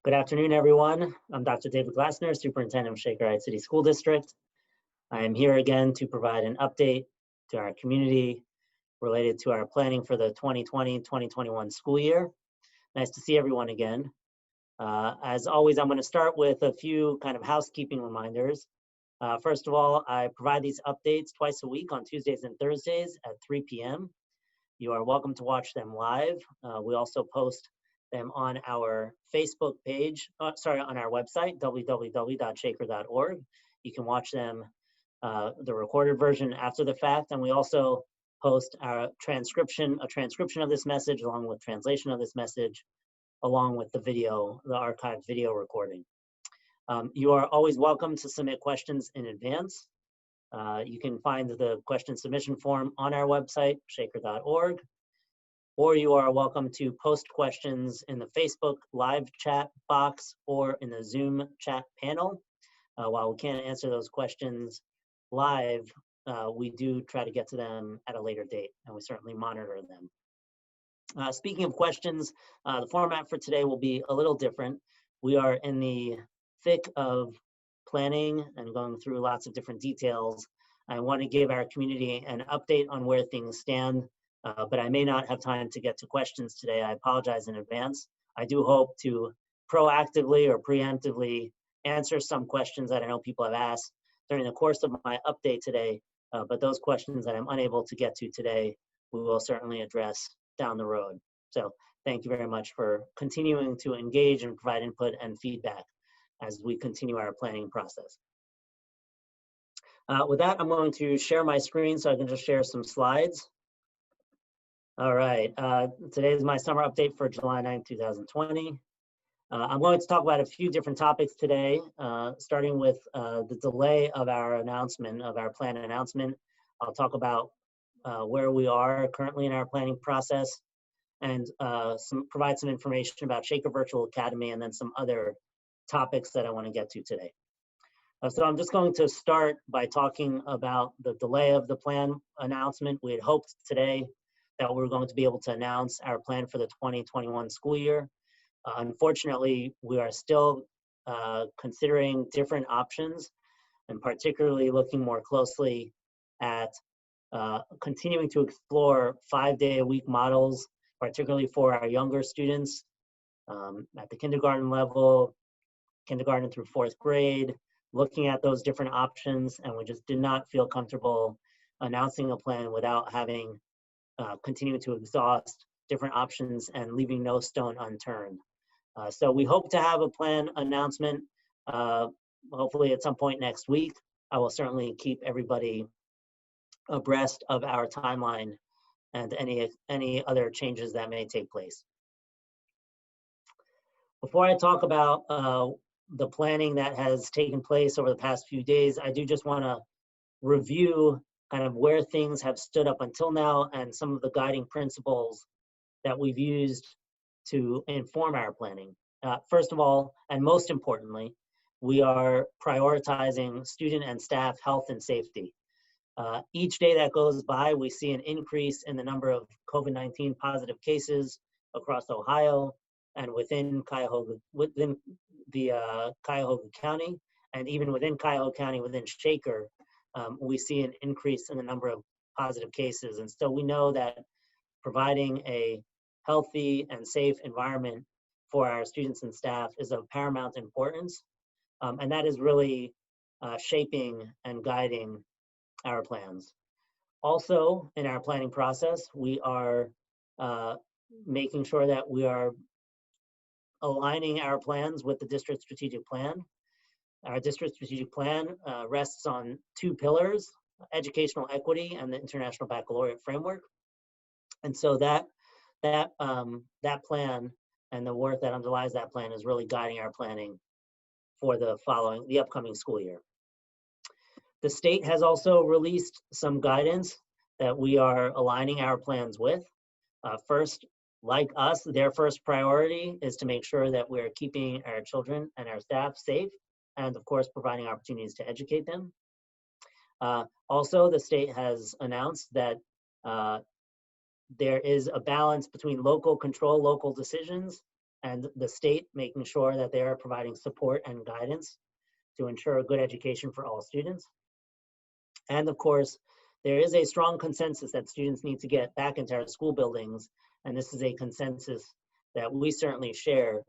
Good afternoon, everyone. I'm Dr. David Glassner, Superintendent of Shaker Heights City School District. I am here again to provide an update to our community related to our planning for the 2020-2021 school year. Nice to see everyone again. As always, I'm going to start with a few kind of housekeeping reminders. First of all, I provide these updates twice a week on Tuesdays and Thursdays at 3 p.m. You are welcome to watch them live. We also post them on our Facebook page, on our website, www.shaker.org. You can watch them, the recorded version after the fact, and we also post a transcription of this message along with translation of this message, along with the video, the archived video recording. You are always welcome to submit questions in advance. You can find the question submission form on our website, shaker.org. Or you are welcome to post questions in the Facebook live chat box or in the Zoom chat panel. While we can't answer those questions live, we do try to get to them at a later date, and we certainly monitor them. Speaking of questions, the format for today will be a little different. We are in the thick of planning and going through lots of different details. I want to give our community an update on where things stand. But I may not have time to get to questions today. I apologize in advance. I do hope to proactively or preemptively answer some questions that I know people have asked during the course of my update today, but those questions that I'm unable to get to today, we will certainly address down the road. So thank you very much for continuing to engage and provide input and feedback as we continue our planning process. With that, I'm going to share my screen so I can just share some slides. All right, today is my summer update for July 9th, 2020. I'm going to talk about a few different topics today, starting with the delay of our announcement, of our plan announcement. I'll talk about where we are currently in our planning process and provide some information about Shaker Virtual Academy and then some other topics that I want to get to today. So I'm just going to start by talking about the delay of the plan announcement. We had hoped today that we're going to be able to announce our plan for the 2021 school year. Unfortunately, we are still considering different options and particularly looking more closely at continuing to explore 5-day-a-week models, particularly for our younger students at the kindergarten level, kindergarten through 4th grade, looking at those different options, and we just did not feel comfortable announcing a plan without having continue to exhaust different options and leaving no stone unturned. So we hope to have a plan announcement, hopefully at some point next week. I will certainly keep everybody abreast of our timeline and any other changes that may take place. Before I talk about the planning that has taken place over the past few days, I do just want to review kind of where things have stood up until now and some of the guiding principles that we've used to inform our planning. First of all, and most importantly, we are prioritizing student and staff health and safety. Each day that goes by, we see an increase in the number of COVID-19 positive cases across Ohio and within the Cuyahoga County, and even within Cuyahoga County, within Shaker, we see an increase in the number of positive cases. And so we know that providing a healthy and safe environment for our students and staff is of paramount importance. And that is really shaping and guiding our plans. Also, in our planning process, we are making sure that we are aligning our plans with the district strategic plan. Our district strategic plan rests on 2 pillars, educational equity and the International Baccalaureate Framework. And so that plan and the work that underlies that plan is really guiding our planning for the upcoming school year. The state has also released some guidance that we are aligning our plans with. First, like us, their first priority is to make sure that we're keeping our children and our staff safe, and of course, providing opportunities to educate them. Also, the state has announced that there is a balance between local control, local decisions, and the state, making sure that they are providing support and guidance to ensure a good education for all students. And of course, there is a strong consensus that students need to get back into our school buildings, and this is a consensus that we certainly share.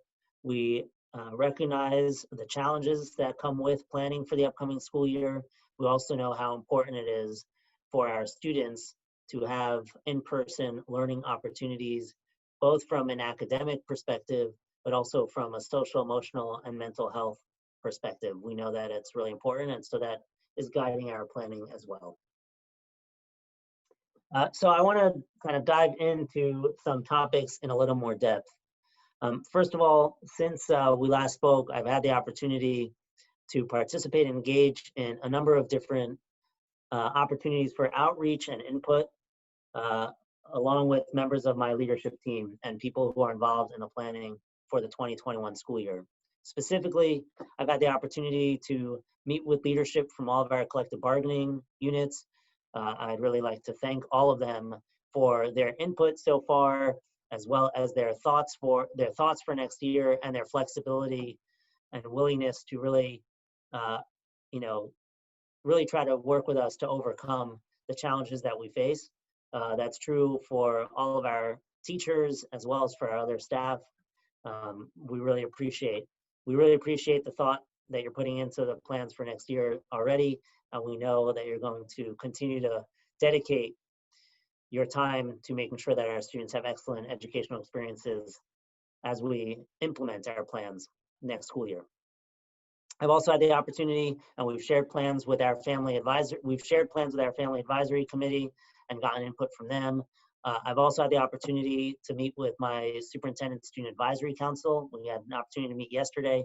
We recognize the challenges that come with planning for the upcoming school year. We also know how important it is for our students to have in-person learning opportunities, both from an academic perspective, but also from a social, emotional, and mental health perspective. We know that it's really important, and so that is guiding our planning as well. So I want to kind of dive into some topics in a little more depth. First of all, since we last spoke, I've had the opportunity to participate and engage in a number of different opportunities for outreach and input, along with members of my leadership team and people who are involved in the planning for the 2021 school year. Specifically, I've had the opportunity to meet with leadership from all of our collective bargaining units. I'd really like to thank all of them for their input so far, as well as their thoughts for next year and their flexibility and willingness to really, really try to work with us to overcome the challenges that we face. That's true for all of our teachers as well as for our other staff. We really appreciate the thought that you're putting into the plans for next year already, and we know that you're going to continue to dedicate your time to making sure that our students have excellent educational experiences as we implement our plans next school year. I've also had the opportunity, and we've shared plans with our family advisory committee and gotten input from them. I've also had the opportunity to meet with my Superintendent Student Advisory Council. We had an opportunity to meet yesterday.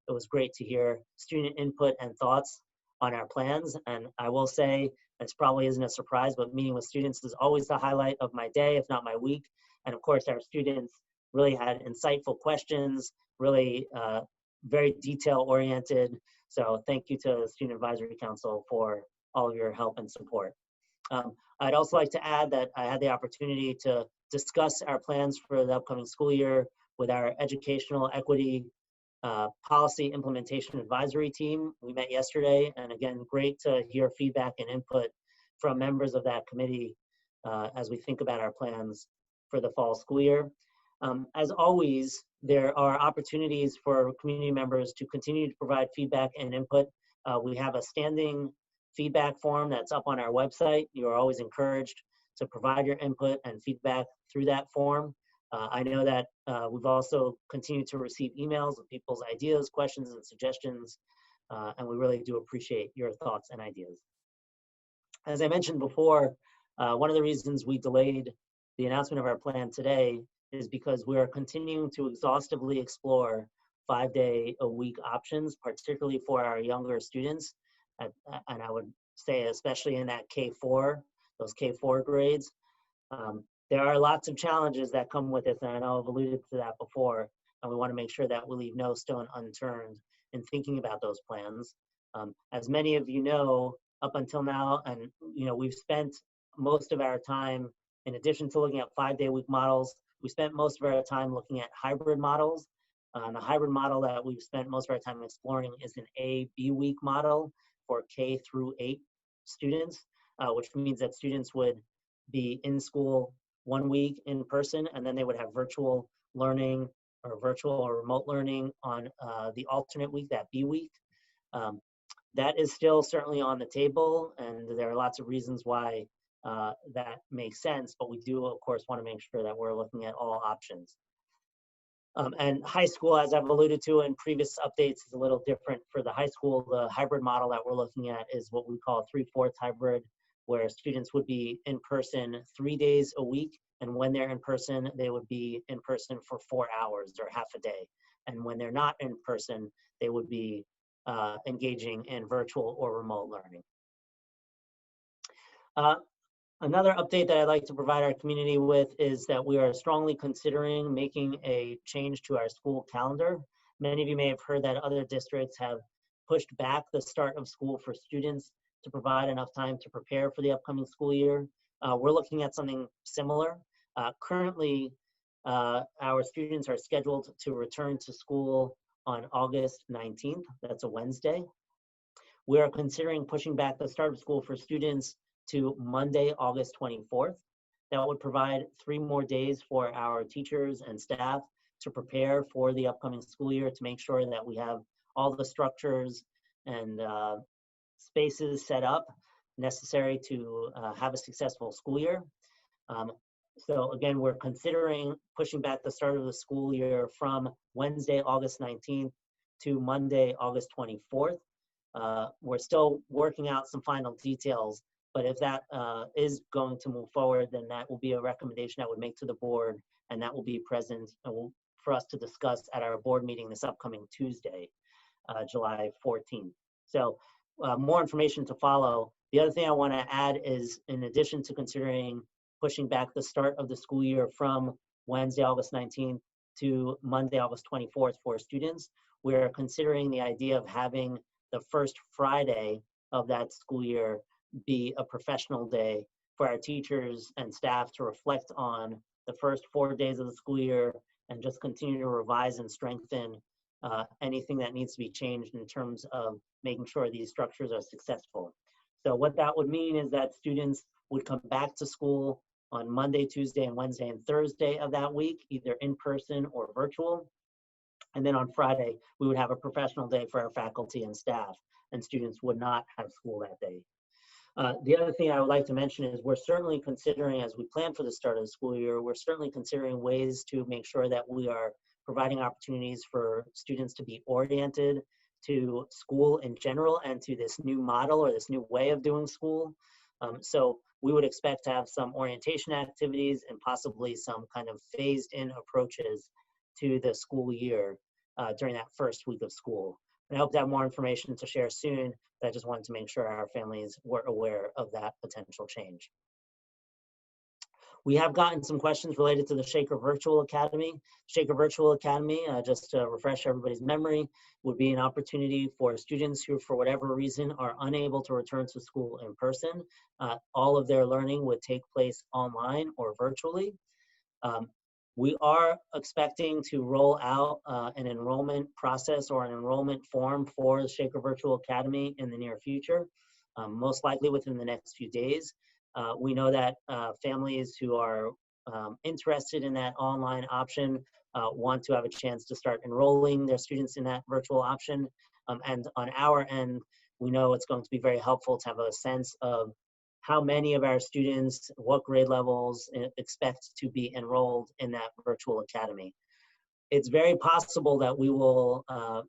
It was great to hear student input and thoughts on our plans. And I will say, this probably isn't a surprise, but meeting with students is always the highlight of my day, if not my week. And of course, our students really had insightful questions, really very detail oriented. So thank you to the Student Advisory Council for all of your help and support. I'd also like to add that I had the opportunity to discuss our plans for the upcoming school year with our educational equity policy implementation advisory team. We met yesterday, and again, great to hear feedback and input from members of that committee as we think about our plans for the fall school year. As always, there are opportunities for community members to continue to provide feedback and input. We have a standing feedback form that's up on our website. You are always encouraged to provide your input and feedback through that form. I know that we've also continued to receive emails with people's ideas, questions, and suggestions, and we really do appreciate your thoughts and ideas. As I mentioned before, one of the reasons we delayed the announcement of our plan today is because we are continuing to exhaustively explore 5-day-a-week options, particularly for our younger students. And I would say especially in that K4, those K4 grades. There are lots of challenges that come with it, and I know I've alluded to that before, and we want to make sure that we leave no stone unturned in thinking about those plans. As many of you know, up until now, and we've spent most of our time, in addition to looking at 5-day-week models, we spent most of our time looking at hybrid models. The hybrid model that we've spent most of our time exploring is an A-B week model for K through 8 students, which means that students would be in school 1 week in person, and then they would have virtual learning or virtual or remote learning on the alternate week, that B week. That is still certainly on the table, and there are lots of reasons why that makes sense, but we do, of course, want to make sure that we're looking at all options. And high school, as I've alluded to in previous updates, is a little different. For the high school, the hybrid model that we're looking at is what we call 3/4 hybrid, where students would be in person 3 days a week, and when they're in person, they would be in person for 4 hours or half a day. And when they're not in person, they would be engaging in virtual or remote learning. Another update that I'd like to provide our community with is that we are strongly considering making a change to our school calendar. Many of you may have heard that other districts have pushed back the start of school for students to provide enough time to prepare for the upcoming school year. We're looking at something similar. Currently, our students are scheduled to return to school on August 19th. That's a Wednesday. We are considering pushing back the start of school for students to Monday, August 24th. That would provide 3 more days for our teachers and staff to prepare for the upcoming school year, to make sure that we have all the structures and spaces set up necessary to have a successful school year. So again, we're considering pushing back the start of the school year from Wednesday, August 19th to Monday, August 24th. We're still working out some final details, but if that is going to move forward, then that will be a recommendation I would make to the board, and that will be present for us to discuss at our board meeting this upcoming Tuesday, July 14th. So more information to follow. The other thing I want to add is, in addition to considering pushing back the start of the school year from Wednesday, August 19th to Monday, August 24th for students, we're considering the idea of having the first Friday of that school year be a professional day for our teachers and staff to reflect on the first 4 days of the school year and just continue to revise and strengthen anything that needs to be changed in terms of making sure these structures are successful. So what that would mean is that students would come back to school on Monday, Tuesday, and Wednesday and Thursday of that week, either in person or virtual. And then on Friday, we would have a professional day for our faculty and staff, and students would not have school that day. The other thing I would like to mention is we're certainly considering, as we plan for the start of the school year, we're certainly considering ways to make sure that we are providing opportunities for students to be oriented to school in general and to this new model or this new way of doing school. So we would expect to have some orientation activities and possibly some kind of phased in approaches to the school year during that first week of school. And I hope to have more information to share soon, but I just wanted to make sure our families were aware of that potential change. We have gotten some questions related to the Shaker Virtual Academy. Shaker Virtual Academy, just to refresh everybody's memory, would be an opportunity for students who, for whatever reason, are unable to return to school in person. All of their learning would take place online or virtually. We are expecting to roll out an enrollment process or an enrollment form for the Shaker Virtual Academy in the near future, most likely within the next few days. We know that families who are interested in that online option want to have a chance to start enrolling their students in that virtual option. And on our end, we know it's going to be very helpful to have a sense of how many of our students, what grade levels expect to be enrolled in that virtual academy. It's very possible that we will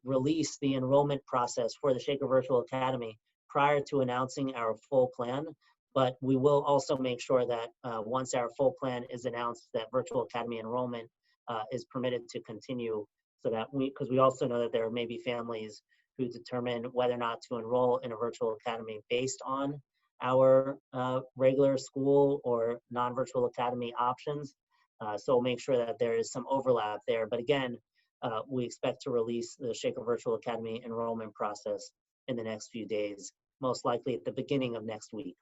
release the enrollment process for the Shaker Virtual Academy prior to announcing our full plan, but we will also make sure that once our full plan is announced, that Virtual Academy enrollment is permitted to continue, so that because we also know that there may be families who determine whether or not to enroll in a virtual academy based on our regular school or non-virtual academy options. So we'll make sure that there is some overlap there. But again, we expect to release the Shaker Virtual Academy enrollment process in the next few days, most likely at the beginning of next week.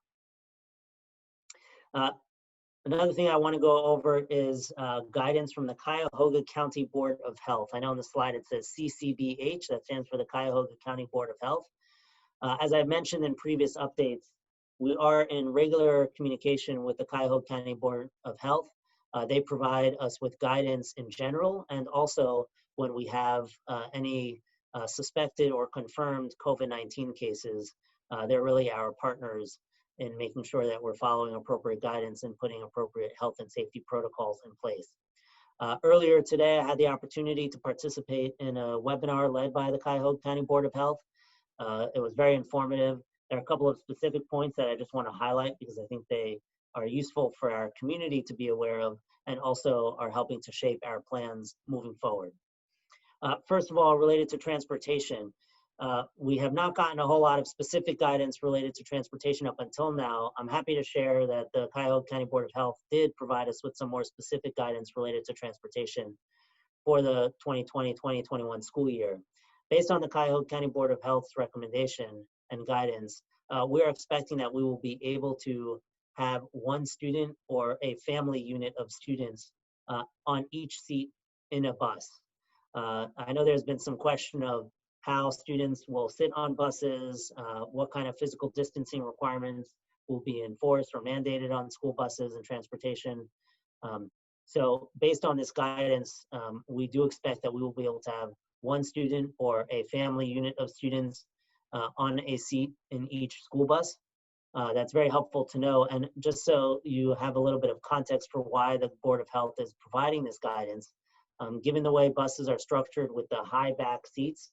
Another thing I want to go over is guidance from the Cuyahoga County Board of Health. I know on the slide it says CCBH, that stands for the Cuyahoga County Board of Health. As I've mentioned in previous updates, we are in regular communication with the Cuyahoga County Board of Health. They provide us with guidance in general, and also when we have any suspected or confirmed COVID-19 cases, they're really our partners in making sure that we're following appropriate guidance and putting appropriate health and safety protocols in place. Earlier today, I had the opportunity to participate in a webinar led by the Cuyahoga County Board of Health. It was very informative. There are a couple of specific points that I just want to highlight because I think they are useful for our community to be aware of and also are helping to shape our plans moving forward. First of all, related to transportation, we have not gotten a whole lot of specific guidance related to transportation up until now. I'm happy to share that the Cuyahoga County Board of Health did provide us with some more specific guidance related to transportation for the 2020-2021 school year. Based on the Cuyahoga County Board of Health's recommendation and guidance, we're expecting that we will be able to have one student or a family unit of students on each seat in a bus. I know there's been some question of how students will sit on buses, what kind of physical distancing requirements will be enforced or mandated on school buses and transportation. So based on this guidance, we do expect that we will be able to have one student or a family unit of students on a seat in each school bus. That's very helpful to know. And just so you have a little bit of context for why the Board of Health is providing this guidance, given the way buses are structured with the high back seats,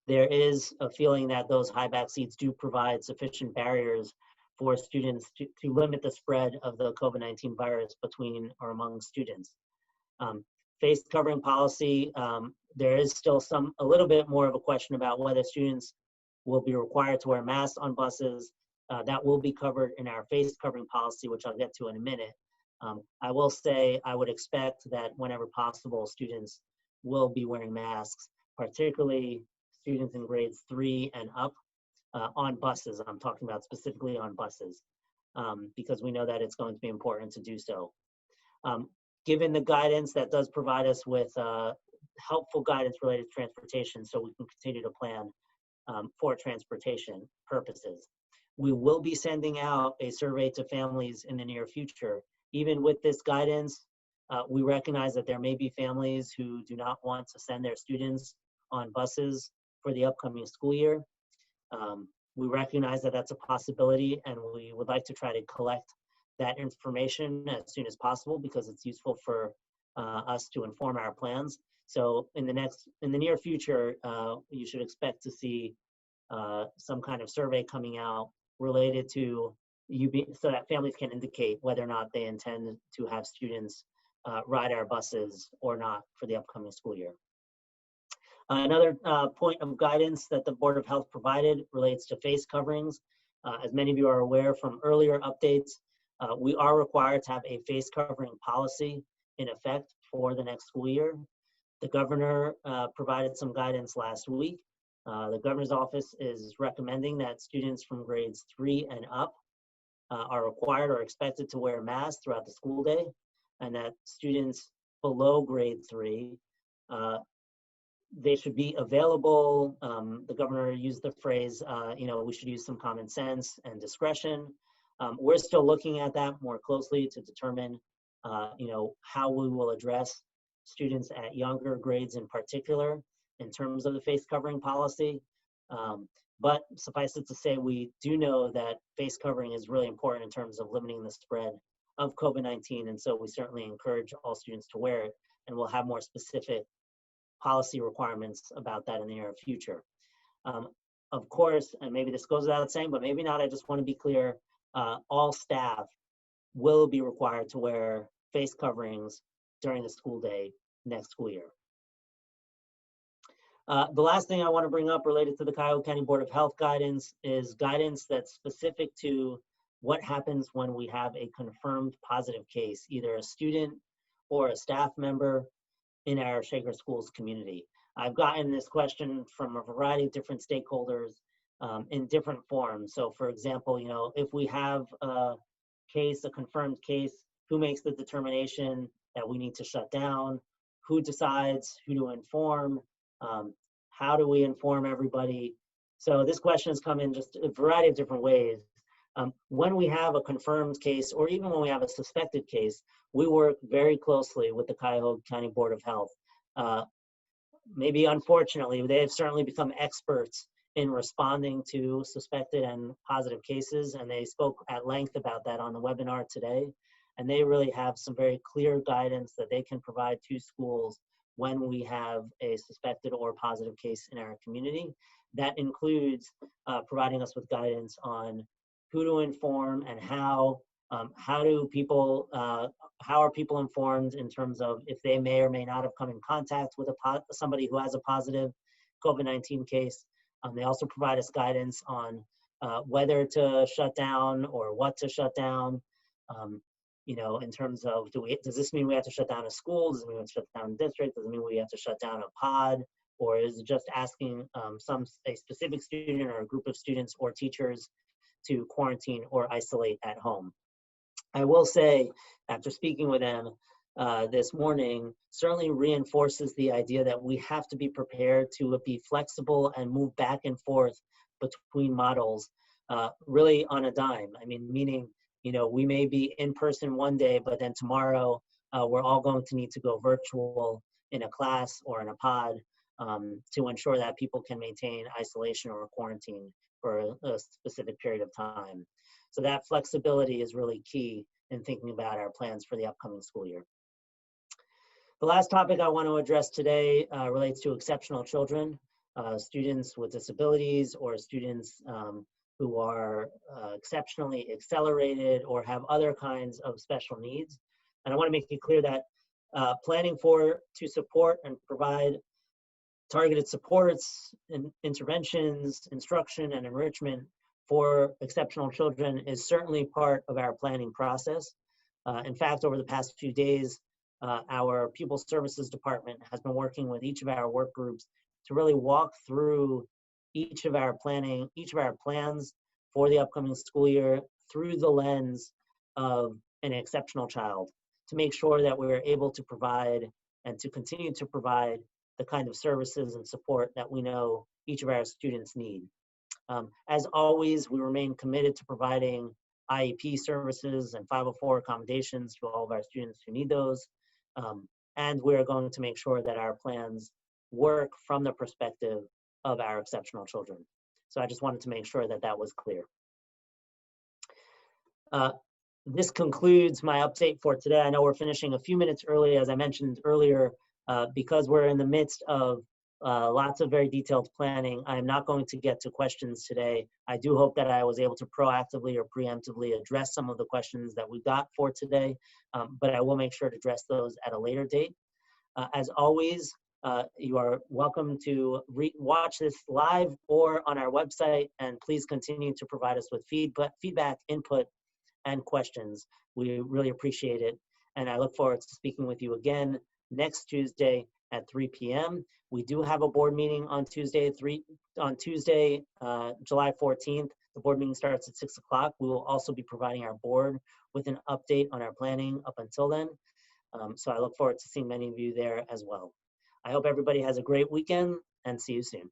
there is a feeling that those high back seats do provide sufficient barriers for students to limit the spread of the COVID-19 virus between or among students. Face covering policy, there is still a little bit more of a question about whether students will be required to wear masks on buses. That will be covered in our face covering policy, which I'll get to in a minute. I will say I would expect that whenever possible, students will be wearing masks, particularly students in grades 3 and up on buses. I'm talking about specifically on buses because we know that it's going to be important to do so. Given the guidance, that does provide us with helpful guidance related to transportation so we can continue to plan for transportation purposes. We will be sending out a survey to families in the near future. Even with this guidance, we recognize that there may be families who do not want to send their students on buses for the upcoming school year. We recognize that that's a possibility, and we would like to try to collect that information as soon as possible because it's useful for us to inform our plans. So in the near future, you should expect to see some kind of survey coming out related to so that families can indicate whether or not they intend to have students ride our buses or not for the upcoming school year. Another point of guidance that the Board of Health provided relates to face coverings. As many of you are aware from earlier updates, we are required to have a face covering policy in effect for the next school year. The governor provided some guidance last week. The governor's office is recommending that students from grades 3 and up are required or expected to wear masks throughout the school day, and that students below grade 3, they should be available. The governor used the phrase, we should use some common sense and discretion. We're still looking at that more closely to determine, how we will address students at younger grades in particular in terms of the face covering policy. But suffice it to say, we do know that face covering is really important in terms of limiting the spread of COVID-19. And so we certainly encourage all students to wear it, and we'll have more specific policy requirements about that in the near future. Of course, and maybe this goes without saying, but maybe not, I just want to be clear, all staff will be required to wear face coverings during the school day next school year. The last thing I want to bring up related to the Cuyahoga County Board of Health guidance is guidance that's specific to what happens when we have a confirmed positive case, either a student or a staff member in our Shaker Schools community. I've gotten this question from a variety of different stakeholders in different forms. So for example, if we have a confirmed case, who makes the determination that we need to shut down? Who decides who to inform? How do we inform everybody? So this question has come in just a variety of different ways. When we have a confirmed case, or even when we have a suspected case, we work very closely with the Cuyahoga County Board of Health. Maybe unfortunately, they have certainly become experts in responding to suspected and positive cases, and they spoke at length about that on the webinar today. And they really have some very clear guidance that they can provide to schools when we have a suspected or positive case in our community. That includes providing us with guidance on who to inform and how are people informed in terms of if they may or may not have come in contact with somebody who has a positive COVID-19 case. They also provide us guidance on whether to shut down or what to shut down. In terms of, does this mean we have to shut down a school? Does it mean we have to shut down a district? Does it mean we have to shut down a pod? Or is it just asking a specific student or a group of students or teachers to quarantine or isolate at home? I will say, after speaking with them this morning, certainly reinforces the idea that we have to be prepared to be flexible and move back and forth between models, really on a dime. I mean, meaning, we may be in person one day, but then tomorrow we're all going to need to go virtual in a class or in a pod to ensure that people can maintain isolation or quarantine for a specific period of time. So that flexibility is really key in thinking about our plans for the upcoming school year. The last topic I want to address today relates to exceptional children, students with disabilities or students who are exceptionally accelerated or have other kinds of special needs. And I want to make it clear that planning to support and provide targeted supports, interventions, instruction, and enrichment for exceptional children is certainly part of our planning process. In fact, over the past few days, our Pupil Services Department has been working with each of our work groups to really walk through each of our plans for the upcoming school year through the lens of an exceptional child, to make sure that we're able to provide and to continue to provide the kind of services and support that we know each of our students need. As always, we remain committed to providing IEP services and 504 accommodations to all of our students who need those. And we're going to make sure that our plans work from the perspective of our exceptional children. So I just wanted to make sure that that was clear. This concludes my update for today. I know we're finishing a few minutes early, as I mentioned earlier, because we're in the midst of lots of very detailed planning. I'm not going to get to questions today. I do hope that I was able to proactively or preemptively address some of the questions that we got for today, but I will make sure to address those at a later date. As always, you are welcome to watch this live or on our website, and please continue to provide us with feedback, input, and questions. We really appreciate it, and I look forward to speaking with you again next Tuesday at 3 p.m. We do have a board meeting on Tuesday, July 14th. The board meeting starts at 6 o'clock. We will also be providing our board with an update on our planning up until then. So I look forward to seeing many of you there as well. I hope everybody has a great weekend, and see you soon.